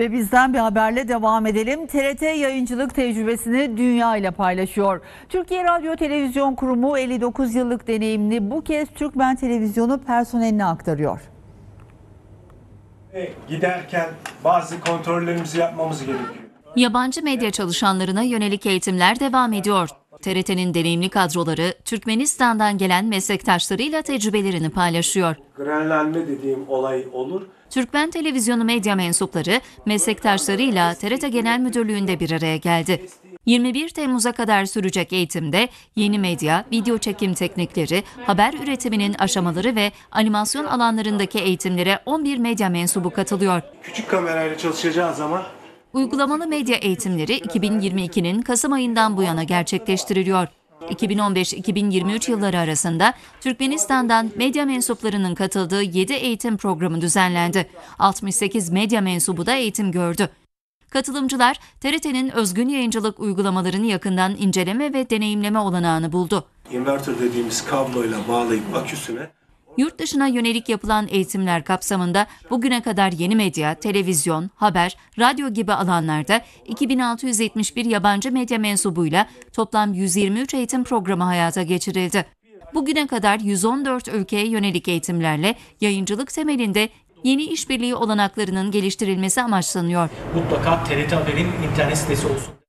Ve bizden bir haberle devam edelim. TRT yayıncılık tecrübesini dünya ile paylaşıyor. Türkiye Radyo Televizyon Kurumu 59 yıllık deneyimini bu kez Türkmen Televizyonu personeline aktarıyor. Giderken bazı kontrollerimizi yapmamız gerekiyor. Yabancı medya çalışanlarına yönelik eğitimler devam ediyor. TRT'nin deneyimli kadroları Türkmenistan'dan gelen meslektaşlarıyla tecrübelerini paylaşıyor. Grenlenme dediğim olay olur. Türkmen Televizyonu medya mensupları meslektaşlarıyla TRT Genel Müdürlüğü'nde bir araya geldi. 21 Temmuz'a kadar sürecek eğitimde yeni medya, video çekim teknikleri, haber üretiminin aşamaları ve animasyon alanlarındaki eğitimlere 11 medya mensubu katılıyor. Küçük kamerayla çalışacağı zaman Uygulamalı medya eğitimleri 2022'nin Kasım ayından bu yana gerçekleştiriliyor. 2015-2023 yılları arasında Türkmenistan'dan medya mensuplarının katıldığı 7 eğitim programı düzenlendi. 68 medya mensubu da eğitim gördü. Katılımcılar TRT'nin özgün yayıncılık uygulamalarını yakından inceleme ve deneyimleme olanağını buldu. inverter dediğimiz kabloyla bağlayıp aküsüne Yurt dışına yönelik yapılan eğitimler kapsamında bugüne kadar yeni medya, televizyon, haber, radyo gibi alanlarda 2671 yabancı medya mensubuyla toplam 123 eğitim programı hayata geçirildi. Bugüne kadar 114 ülkeye yönelik eğitimlerle yayıncılık temelinde yeni işbirliği olanaklarının geliştirilmesi amaçlanıyor. Mutlaka TRT Haber'in internet sitesi olsun.